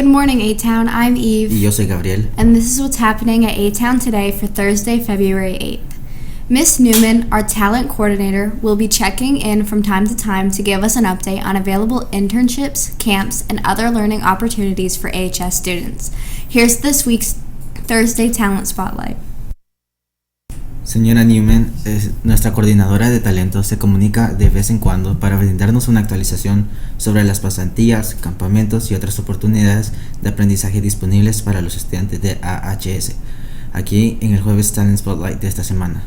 Good morning, A-Town. I'm Eve. Y yo soy Gabriel. And this is what's happening at A-Town today for Thursday, February 8th. Miss Newman, our talent coordinator, will be checking in from time to time to give us an update on available internships, camps, and other learning opportunities for AHS students. Here's this week's Thursday Talent Spotlight. Señora Newman, nuestra coordinadora de talento, se comunica de vez en cuando para brindarnos una actualización sobre las pasantías, campamentos y otras oportunidades de aprendizaje disponibles para los estudiantes de AHS, aquí en el Jueves Talent Spotlight de esta semana.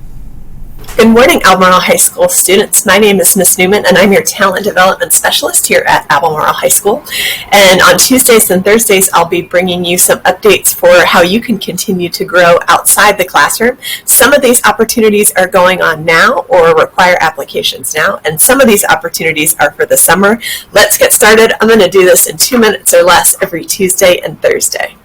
Good morning, Albemarle High School students. My name is Miss Newman, and I'm your Talent Development Specialist here at Albemarle High School. And on Tuesdays and Thursdays, I'll be bringing you some updates for how you can continue to grow outside the classroom. Some of these opportunities are going on now or require applications now, and some of these opportunities are for the summer. Let's get started. I'm going to do this in 2 minutes or less every Tuesday and Thursday.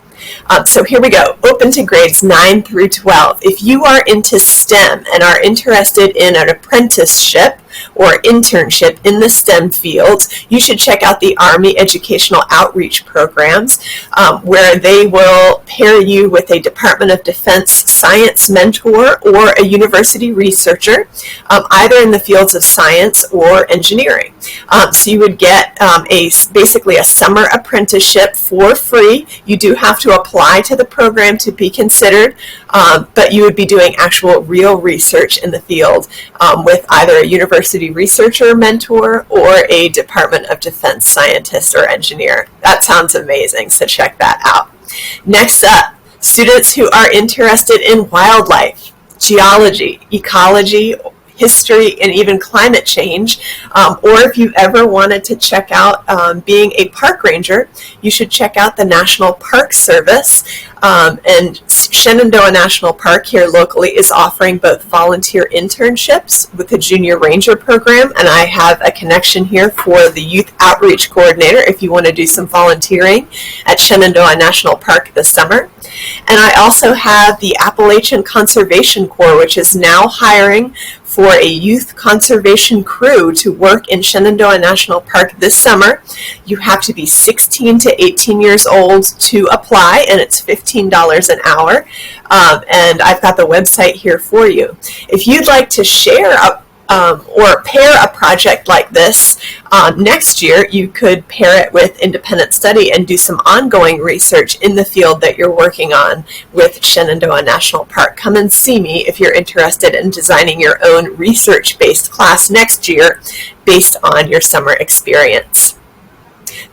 So here we go, open to grades 9 through 12. If you are into STEM and are interested in an apprenticeship or internship in the STEM fields, you should check out the Army Educational Outreach Programs, where they will pair you with a Department of Defense science mentor or a university researcher, either in the fields of science or engineering. So you would get basically a summer apprenticeship for free. You do have to apply to the program to be considered, but you would be doing actual real research in the field with either a university researcher mentor or a Department of Defense scientist or engineer. That sounds amazing, so check that out. Next up, students who are interested in wildlife, geology, ecology, history, and even climate change, or if you ever wanted to check out being a park ranger, you should check out the National Park Service. And Shenandoah National Park here locally is offering both volunteer internships with the Junior Ranger program, and I have a connection here for the Youth Outreach Coordinator if you want to do some volunteering at Shenandoah National Park this summer. And I also have the Appalachian Conservation Corps, which is now hiring for a youth conservation crew to work in Shenandoah National Park this summer. You have to be 16 to 18 years old to apply, and it's $15 an hour. And I've got the website here for you. If you'd like to share or pair a project like this next year, you could pair it with independent study and do some ongoing research in the field that you're working on with Shenandoah National Park. Come and see me if you're interested in designing your own research-based class next year based on your summer experience.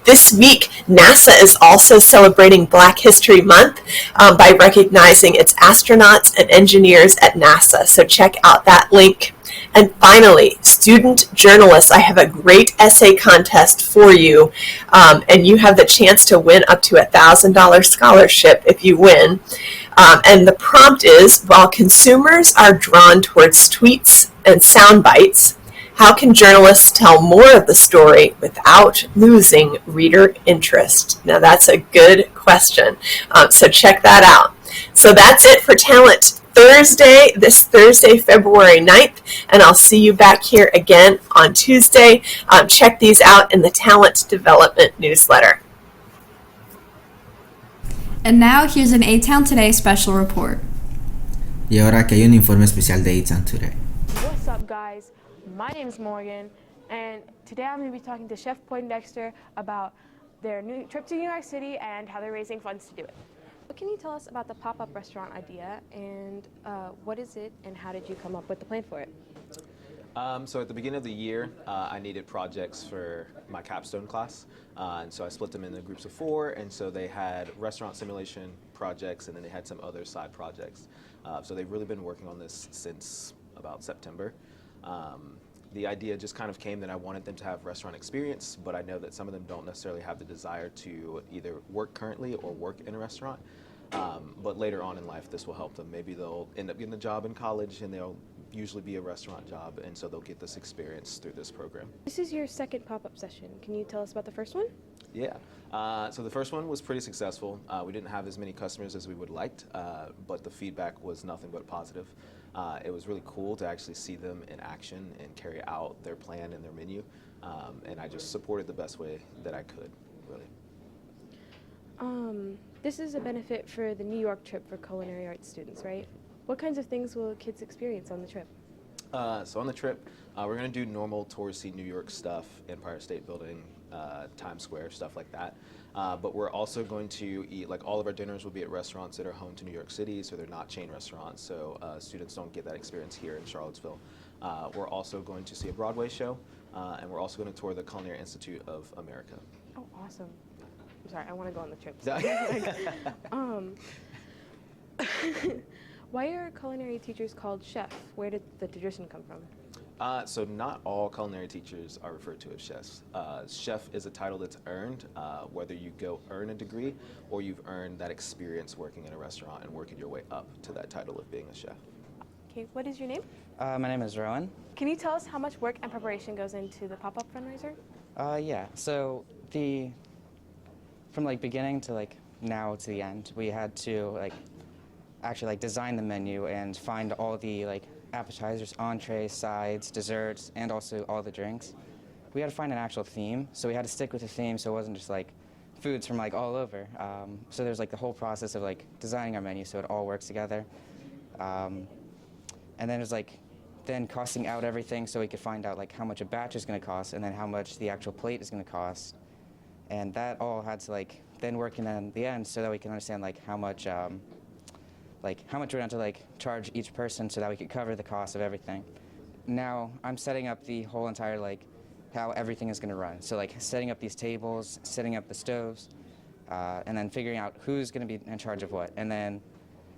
This week, NASA is also celebrating Black History Month by recognizing its astronauts and engineers at NASA. So check out that link. And finally, student journalists, I have a great essay contest for you, and you have the chance to win up to $1,000 scholarship if you win. And the prompt is, while consumers are drawn towards tweets and sound bites, how can journalists tell more of the story without losing reader interest? Now that's a good question, so check that out. So that's it for Talent Thursday, this Thursday, February 9th, and I'll see you back here again on Tuesday. Check these out in the Talent Development newsletter. And now here's an A-Town Today special report. Y ahora que hay un informe especial de A-Town Today. What's up, guys? My name's Morgan, and today I'm going to be talking to Chef Poindexter about their new trip to New York City and how they're raising funds to do it. What can you tell us about the pop-up restaurant idea, and what is it, and how did you come up with the plan for it? So at the beginning of the year, I needed projects for my capstone class, and so I split them into groups of 4, and so they had restaurant simulation projects, and then they had some other side projects. So they've really been working on this since about September. The idea just kind of came that I wanted them to have restaurant experience, but I know that some of them don't necessarily have the desire to either work currently or work in a restaurant. But later on in life, this will help them. Maybe they'll end up getting a job in college, and they'll usually be a restaurant job, and so they'll get this experience through this program. This is your second pop-up session. Can you tell us about the first one? Yeah, so the first one was pretty successful. We didn't have as many customers as we would have liked, but the feedback was nothing but positive. It was really cool to actually see them in action and carry out their plan and their menu, and I just supported the best way that I could, really. This is a benefit for the New York trip for culinary arts students, right? What kinds of things will kids experience on the trip? So on the trip, we're going to do normal touristy New York stuff, Empire State Building, Times Square, stuff like that. But we're also going to eat, like all of our dinners will be at restaurants that are home to New York City, so they're not chain restaurants, so students don't get that experience here in Charlottesville. We're also going to see a Broadway show, and we're also going to tour the Culinary Institute of America. Oh, awesome. I'm sorry, I want to go on the trip. Why are culinary teachers called chef? Where did the tradition come from? So not all culinary teachers are referred to as chefs. Chef is a title that's earned, whether you go earn a degree or you've earned that experience working in a restaurant and working your way up to that title of being a chef. Okay, what is your name? My name is Rowan. Can you tell us how much work and preparation goes into the pop-up fundraiser? Yeah, so from like beginning to like now to the end, we had to like actually like design the menu and find all the like appetizers, entrees, sides, desserts, and also all the drinks. We had to find an actual theme, so we had to stick with the theme so it wasn't just like foods from like all over. So there's like the whole process of like designing our menu so it all works together. And then there's like then costing out everything so we could find out like how much a batch is going to cost and then how much the actual plate is going to cost. And that all had to like then work in the end so that we can understand like how much we're going to like charge each person so that we could cover the cost of everything. Now I'm setting up the whole entire like how everything is going to run. So like setting up these tables, setting up the stoves, and then figuring out who's going to be in charge of what, and then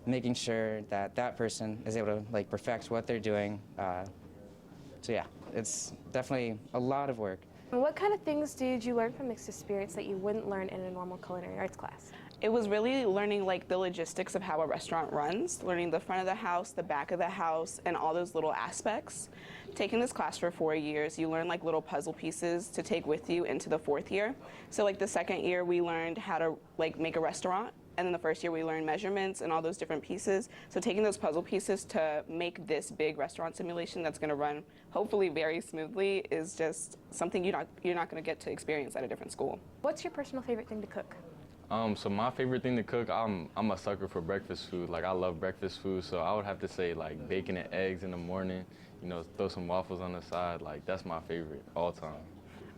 making sure that that person is able to like perfect what they're doing. So yeah, it's definitely a lot of work. And what kind of things did you learn from this experience that you wouldn't learn in a normal culinary arts class? It was really learning like the logistics of how a restaurant runs, learning the front of the house, the back of the house, and all those little aspects. Taking this class for 4 years, you learn like little puzzle pieces to take with you into the 4th year. So like the 2nd year, we learned how to like make a restaurant, and then the 1st year we learned measurements and all those different pieces. So taking those puzzle pieces to make this big restaurant simulation that's going to run hopefully very smoothly is just something you're not going to get to experience at a different school. What's your personal favorite thing to cook? So my favorite thing to cook, I'm a sucker for breakfast food. Like I love breakfast food, so I would have to say like bacon and eggs in the morning, you know, throw some waffles on the side. Like that's my favorite all time.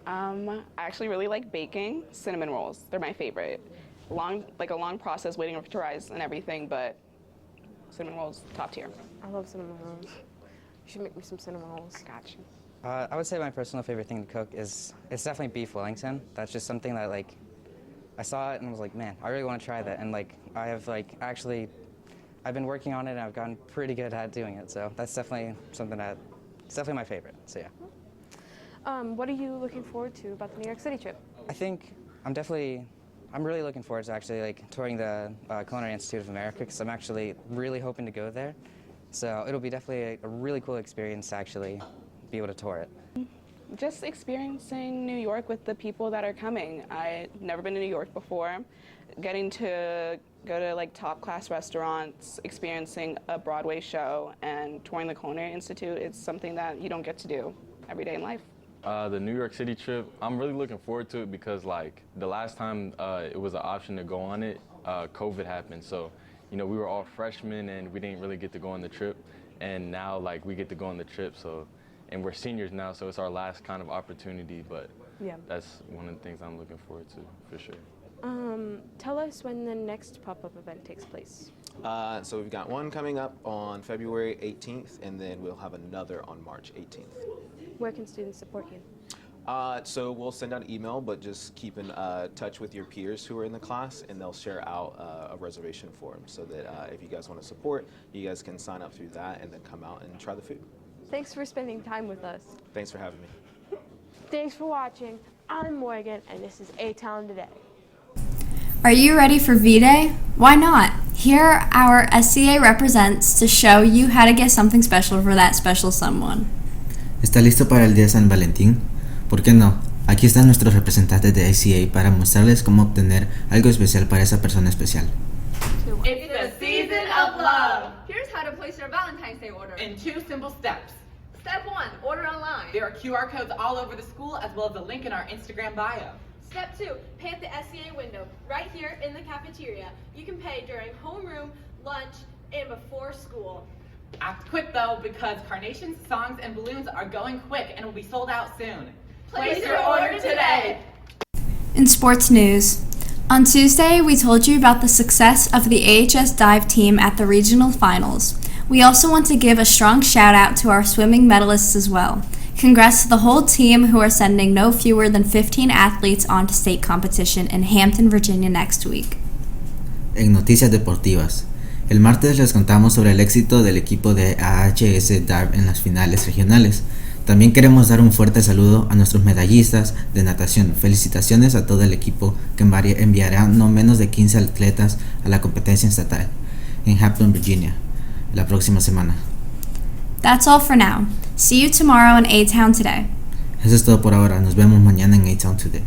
I actually really like baking cinnamon rolls. They're my favorite. A long process waiting to rise and everything, but cinnamon rolls top tier. I love cinnamon rolls. You should make me some cinnamon rolls. I got you. I would say my personal favorite thing to cook it's definitely beef Wellington. That's just something that like I saw it and was like, man, I really want to try that. And like I have like actually I've been working on it and I've gotten pretty good at doing it. So that's definitely something it's definitely my favorite. So yeah. What are you looking forward to about the New York City trip? I think I'm really looking forward to actually like touring the Culinary Institute of America because I'm actually really hoping to go there. So it'll be definitely a really cool experience to actually be able to tour it. Just experiencing New York with the people that are coming. I've never been to New York before. Getting to go to like top class restaurants, experiencing a Broadway show, and touring the Culinary Institute, it's something that you don't get to do every day in life. The New York City trip, I'm really looking forward to it because like the last time it was an option to go on it, COVID happened. So, you know, we were all freshmen and we didn't really get to go on the trip. And now like we get to go on the trip. So, and we're seniors now, so it's our last kind of opportunity. But Yeah. that's one of the things I'm looking forward to for sure. Tell us when the next pop-up event takes place. So we've got one coming up on February 18th, and then we'll have another on March 18th. Where can students support you? So we'll send out an email, but just keep in touch with your peers who are in the class, and they'll share out a reservation form so that if you guys want to support, you guys can sign up through that and then come out and try the food. Thanks for spending time with us. Thanks for having me. Thanks for watching. I'm Morgan, and this is A-Town Today. Are you ready for V-Day? Why not? Here our SCA represents to show you how to get something special for that special someone. ¿Está listo para el día de San Valentín? ¿Por qué no? Aquí están nuestros representantes de ICA para mostrarles cómo obtener algo especial para esa persona especial. It's the season of love. Here's how to place your Valentine's Day order. In 2 simple steps. Step 1, order online. There are QR codes all over the school as well as a link in our Instagram bio. Step 2, pay at the SCA window, right here in the cafeteria. You can pay during homeroom, lunch, and before school. Act quick though, because carnations, songs, and balloons are going quick and will be sold out soon. Place your order today. In sports news, on Tuesday, we told you about the success of the AHS dive team at the regional finals. We also want to give a strong shout out to our swimming medalists as well. Congrats to the whole team who are sending no fewer than 15 athletes on to state competition in Hampton, Virginia next week. En noticias deportivas, el martes les contamos sobre el éxito del equipo de AHS Dive en las finales regionales. También queremos dar un fuerte saludo a nuestros medallistas de natación. Felicitaciones a todo el equipo que enviará no menos de 15 atletas a la competencia estatal en Hampton, Virginia, la próxima semana. That's all for now. See you tomorrow in A-Town Today. Eso es todo por ahora. Nos vemos mañana en A-Town Today.